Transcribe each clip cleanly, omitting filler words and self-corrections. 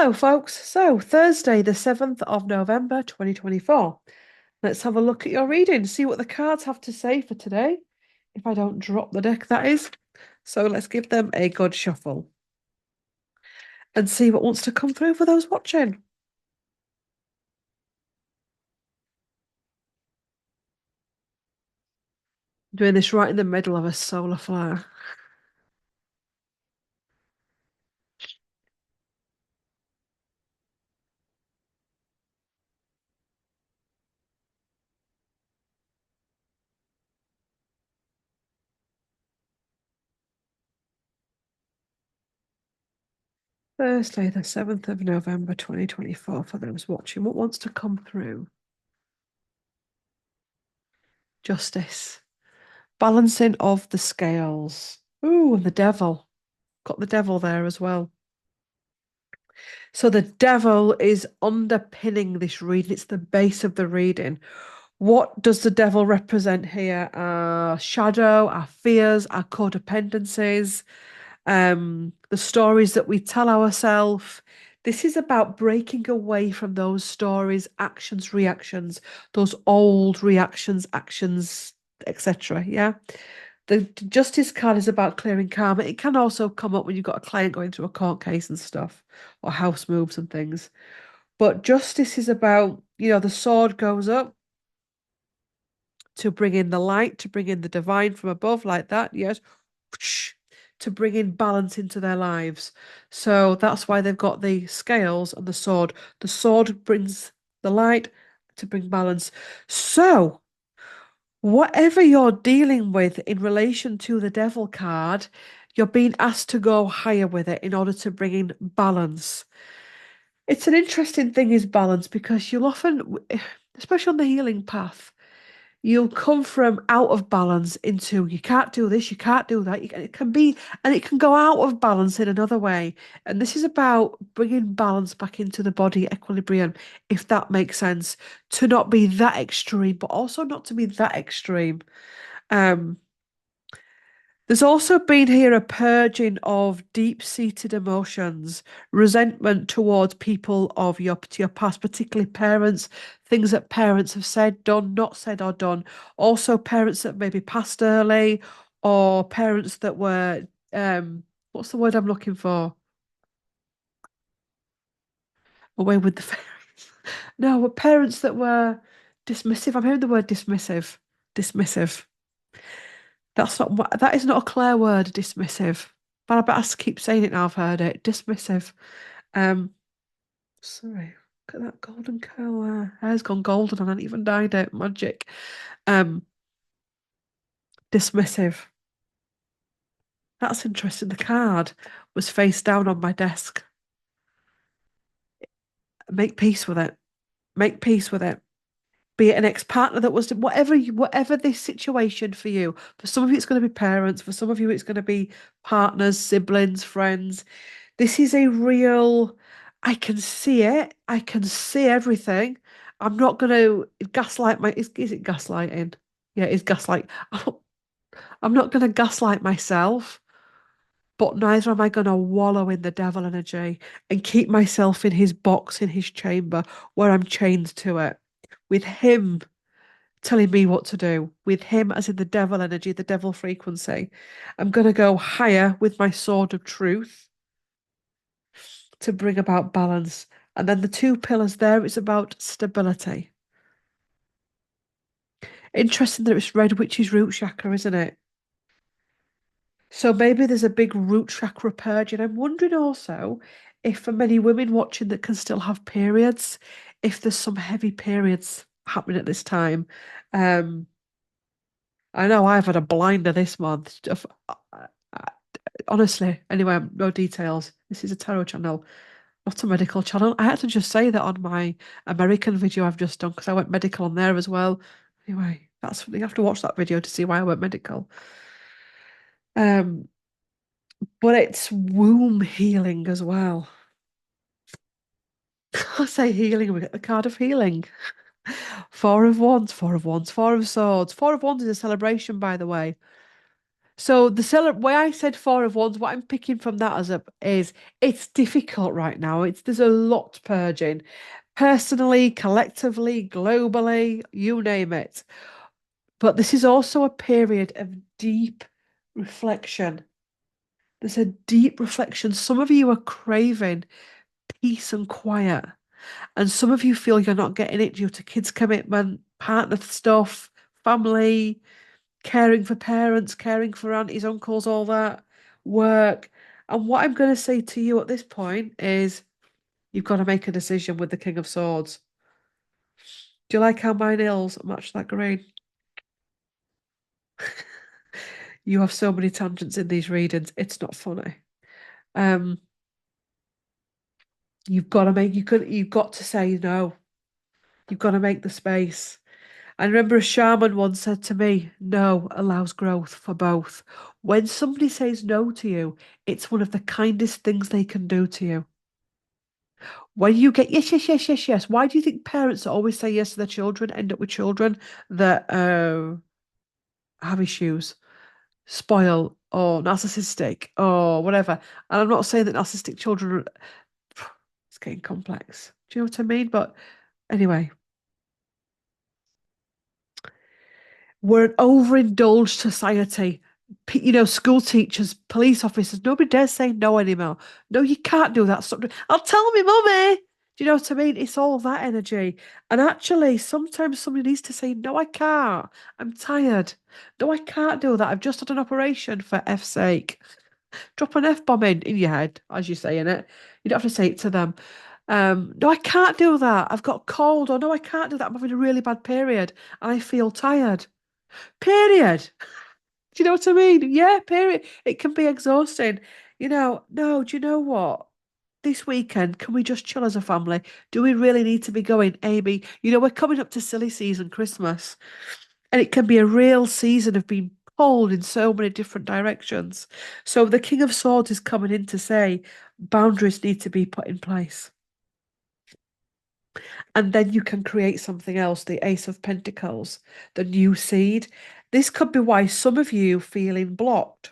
Hello, folks. So, Thursday, the 7th of November, 2024. Let's have a look at your reading, see what the cards have to say for today. If I don't drop the deck, that is. So, let's give them a good shuffle and see what wants to come through for those watching. Doing this right in the middle of a solar flare. Thursday, the 7th of November, 2024, for those watching. What wants to come through? Justice. Balancing of the scales. Ooh, and the devil. Got the devil there as well. So the devil is underpinning this reading. It's the base of the reading. What does the devil represent here? Our shadow, our fears, our codependencies, the stories that we tell ourselves. This is about breaking away from those stories, actions, reactions, those old reactions, actions, etc. Yeah. The justice card is about clearing karma. It can also come up when you've got a client going through a court case and stuff, or house moves and things. But justice is about, the sword goes up to bring in the light, to bring in the divine from above, like that, yes, to bring in balance into their lives. So that's why they've got the scales and the sword. The sword brings the light to bring balance. So, whatever you're dealing with in relation to the devil card, you're being asked to go higher with it in order to bring in balance. It's an interesting thing is balance because you'll often, especially on the healing path, you'll come from out of balance into you can't do this, you can't do that. It can be, and it can go out of balance in another way. And this is about bringing balance back into the body, equilibrium, if that makes sense, to not be that extreme, but also not to be that extreme. Um, there's also been here a purging of deep-seated emotions, resentment towards people of your past, particularly parents, things that parents have said, done, not said or done. Also parents that maybe passed early, or parents that were what's the word I'm looking for? Away with the fairies. No, were parents that were dismissive. I'm hearing the word dismissive. Dismissive. That is not a clear word, dismissive. But I better keep saying it now I've heard it. Dismissive. Um, sorry. Look at that golden curl there. Hair's gone golden and I haven't even dyed it. Magic. Um, dismissive. That's interesting. The card was face down on my desk. Make peace with it. Make peace with it. Be it an ex-partner that was whatever this situation for you. For some of you, it's going to be parents. For some of you, it's going to be partners, siblings, friends. This is a real, I can see it. I can see everything. I'm not going to gaslight is it gaslighting? Yeah, it's gaslight. I'm not going to gaslight myself, but neither am I going to wallow in the devil energy and keep myself in his box, in his chamber, where I'm chained to it. With him telling me what to do, with him as in the devil energy, the devil frequency. I'm going to go higher with my sword of truth to bring about balance. And then the two pillars there, it's about stability. Interesting that it's red, which is root chakra, isn't it? So maybe there's a big root chakra purge. And I'm wondering also if for many women watching that can still have periods, if there's some heavy periods happening at this time. Um, I know I've had a blinder this month. Honestly, anyway, no details. This is a tarot channel, not a medical channel. I had to just say that on my American video I've just done because I went medical on there as well. Anyway, that's you have to watch that video to see why I went medical. Um, but it's womb healing as well. I say healing, we get the card of healing. Four of Wands, Four of Wands, Four of Swords. Four of Wands is a celebration, by the way. So the why I said four of wands, what I'm picking from that as a is it's difficult right now. There's a lot purging, personally, collectively, globally, you name it. But this is also a period of deep reflection. There's a deep reflection. Some of you are craving peace and quiet, and some of you feel you're not getting it due to kids' commitment, partner stuff, family, caring for parents, caring for aunties, uncles, all that, work. And what I'm going to say to you at this point is you've got to make a decision with the King of Swords. Do you like how my nails match that green? You have so many tangents in these readings. It's not funny. Um, you've got to say no. You've got to make the space. I remember a shaman once said to me, no allows growth for both. When somebody says no to you, it's one of the kindest things they can do to you. When you get yes, yes, yes, yes, yes, why do you think parents that always say yes to their children end up with children that have issues, spoil, or narcissistic, or whatever? And I'm not saying that narcissistic children, it's getting complex. Do you know what I mean? But anyway, we're an overindulged society. School teachers, police officers, nobody dares say no anymore. No, you can't do that. Stop I'll tell me, mummy. Do you know what I mean? It's all that energy. And actually, sometimes somebody needs to say, no, I can't. I'm tired. No, I can't do that. I've just had an operation for F's sake. Drop an F bomb in your head as you say in it. You don't have to say it to them. No, I can't do that. I've got cold. Or no, I can't do that. I'm having a really bad period and I feel tired. Period. Do you know what I mean? Yeah, period. It can be exhausting. No, do you know what? This weekend, can we just chill as a family? Do we really need to be going, Amy? We're coming up to silly season, Christmas, and it can be a real season of being pulled in so many different directions. So the King of Swords is coming in to say boundaries need to be put in place. And then you can create something else, the Ace of Pentacles, the new seed. This could be why some of you feeling blocked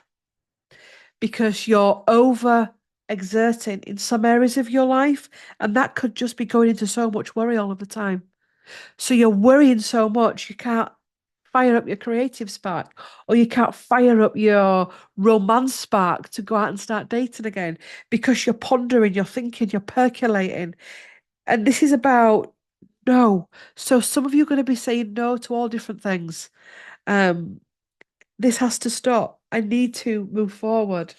because you're over exerting in some areas of your life, and that could just be going into so much worry all of the time. So you're worrying so much you can't fire up your creative spark, or you can't fire up your romance spark to go out and start dating again because you're pondering, you're thinking, you're percolating. And this is about no. So some of you are going to be saying no to all different things. Um, this has to stop. I need to move forward.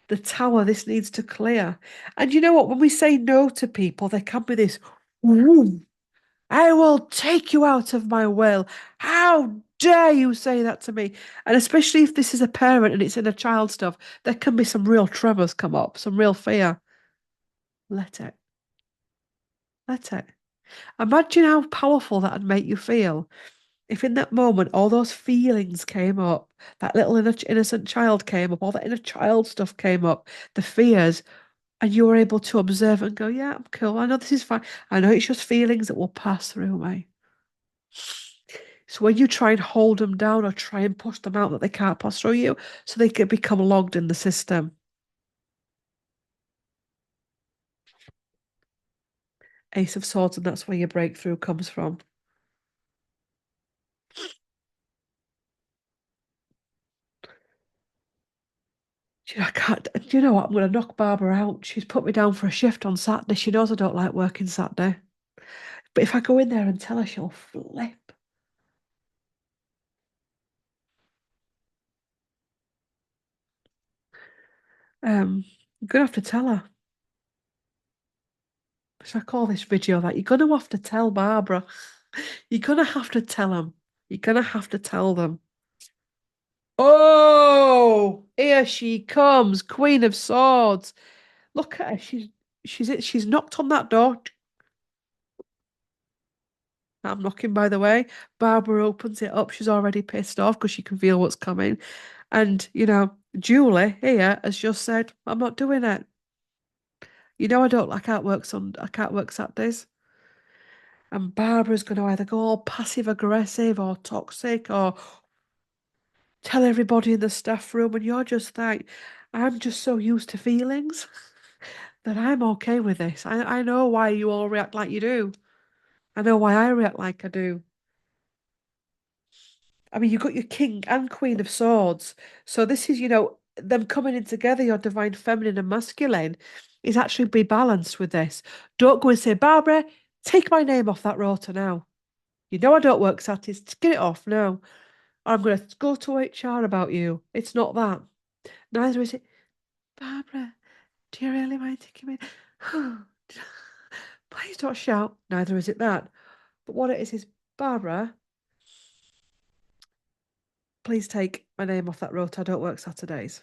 The tower, this needs to clear. And you know what? When we say no to people, there can be this, "Ooh, I will take you out of my will. How dare you say that to me?" And especially if this is a parent and it's in a child stuff, there can be some real tremors come up, some real fear. Let it. Let it. Imagine how powerful that'd make you feel if in that moment all those feelings came up, that little innocent child came up, all that inner child stuff came up, the fears, and you were able to observe and go, yeah, I'm cool. I know this is fine. I know it's just feelings that will pass through me. So when you try and hold them down or try and push them out that they can't pass through you, so they can become logged in the system. Ace of Swords, and that's where your breakthrough comes from. I can't. Do you know what? I'm going to knock Barbara out. She's put me down for a shift on Saturday. She knows I don't like working Saturday. But if I go in there and tell her, she'll flip. I'm gonna have to tell her. Should I call this video that? You're gonna have to tell Barbara. You're gonna have to tell them. You're gonna have to tell them. Oh, here she comes, Queen of Swords. Look at her. She's knocked on that door. I'm knocking, by the way. Barbara opens it up. She's already pissed off because she can feel what's coming. And, Julie here has just said, I'm not doing it. I can't work Saturdays. And Barbara's going to either go all passive aggressive or toxic or tell everybody in the staff room, and you're just like, I'm just so used to feelings that I'm okay with this. I know why you all react like you do. I know why I react like I do. I mean, you've got your king and queen of swords. So this is, them coming in together, your divine feminine and masculine, is actually be balanced with this. Don't go and say, Barbara, take my name off that rota now. You know I don't work Saturdays. Get it off now. I'm going to go to HR about you. It's not that. Neither is it, Barbara, do you really mind taking me? Please don't shout. Neither is it that. But what it is, Barbara, please take my name off that rota. I don't work Saturdays.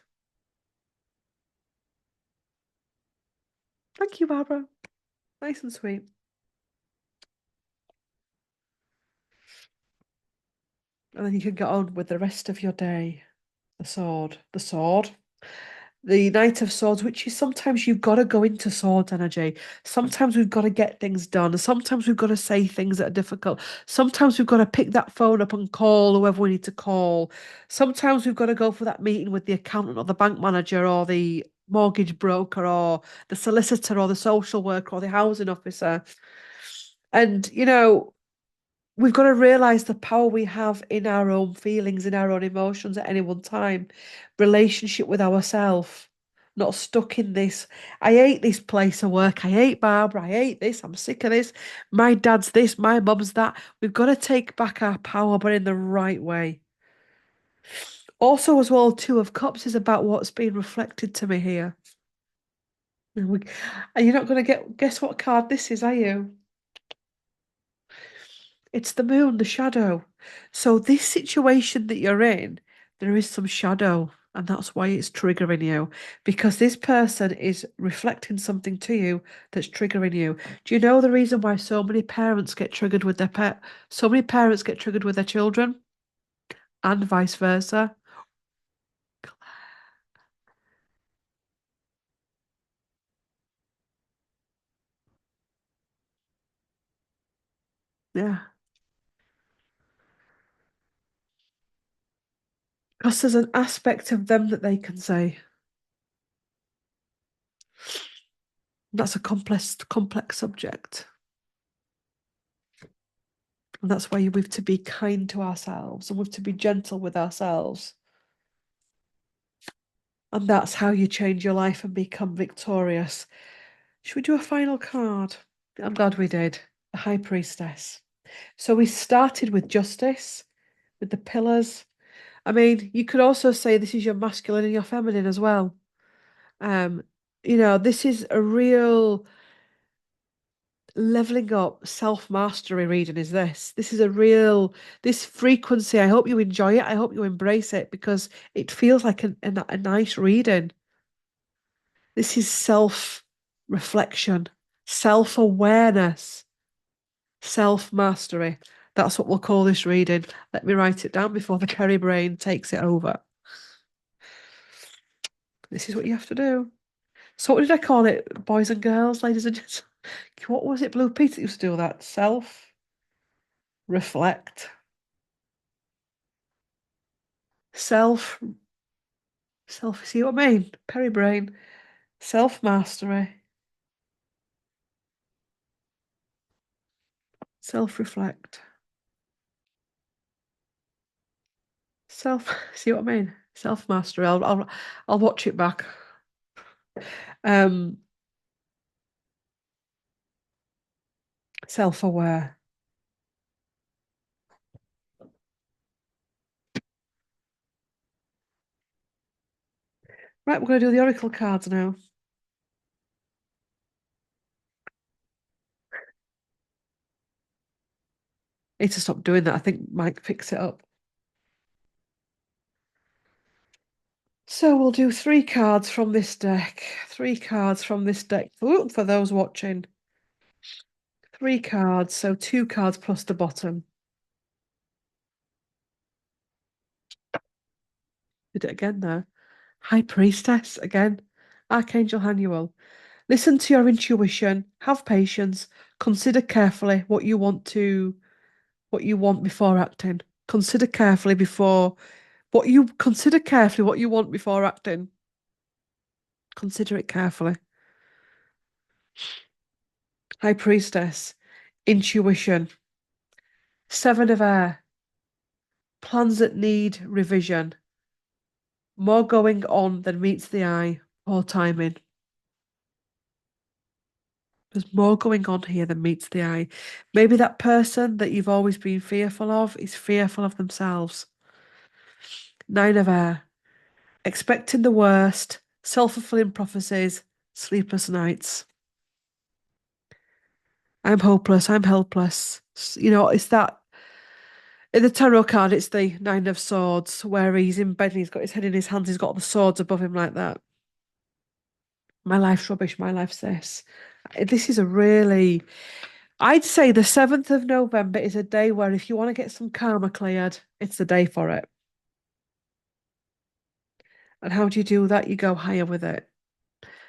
Thank you, Barbara. Nice and sweet. And then you can get on with the rest of your day. The sword. The sword. The Knight of Swords, which is sometimes you've got to go into swords energy. Sometimes we've got to get things done. Sometimes we've got to say things that are difficult. Sometimes we've got to pick that phone up and call whoever we need to call. Sometimes we've got to go for that meeting with the accountant or the bank manager or the mortgage broker or the solicitor or the social worker or the housing officer. And, we've got to realize the power we have in our own feelings, in our own emotions at any one time. Relationship with ourselves, not stuck in this. I hate this place of work. I hate Barbara. I hate this. I'm sick of this. My dad's this. My mum's that. We've got to take back our power, but in the right way. Also, as well, Two of Cups is about what's being reflected to me here. And you're not going to guess what card this is, are you? It's the moon, the shadow. So this situation that you're in, there is some shadow, and that's why it's triggering you. Because this person is reflecting something to you that's triggering you. Do you know the reason why so many parents get triggered with their pet? So many parents get triggered with their children, and vice versa. Yeah. Because there's an aspect of them that they can say. That's a complex subject. And that's why we've to be kind to ourselves and we've to be gentle with ourselves. And that's how you change your life and become victorious. Should we do a final card? I'm glad we did. The High Priestess. So we started with justice, with the pillars. I mean, you could also say this is your masculine and your feminine as well. Um, this is a real leveling up self-mastery reading is this. This is this frequency. I hope you enjoy it. I hope you embrace it because it feels like a nice reading. This is self-reflection, self-awareness, self-mastery. That's what we'll call this reading. Let me write it down before the Kerry brain takes it over. This is what you have to do. So what did I call it, boys and girls, ladies and gents? What was it, Blue Peter used to do that? Self-reflect. Self, see what I mean? Perry brain. Self-mastery. Self-reflect. See what I mean? Self-mastery. I'll watch it back. Um, self-aware. Right, we're going to do the oracle cards now. Need to stop doing that. I think Mike picks it up. So we'll do 3 cards from this deck. 3 cards from this deck. Ooh, for those watching. 3 cards, so 2 cards plus the bottom. Did it again there. High Priestess again. Archangel Hanuel. Listen to your intuition. Have patience. Consider carefully what you want before acting. Consider carefully What you consider carefully what you want before acting. Consider it carefully. High Priestess, intuition. Seven of Air, plans that need revision. More going on than meets the eye. Poor timing. There's more going on here than meets the eye. Maybe that person that you've always been fearful of is fearful of themselves. Nine of Air, expecting the worst, self-fulfilling prophecies, sleepless nights. I'm hopeless, I'm helpless. You know, it's that in the tarot card, it's the Nine of Swords, where he's in bed and he's got his head in his hands, he's got all the swords above him like that. My life's rubbish, my life's this. This is a really, I'd say the 7th of November is a day where if you want to get some karma cleared, it's the day for it. And how do you do that? You go higher with it.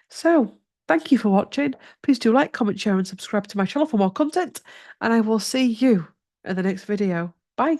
So, thank you for watching. Please do like, comment, share, and subscribe to my channel for more content. And I will see you in the next video. Bye.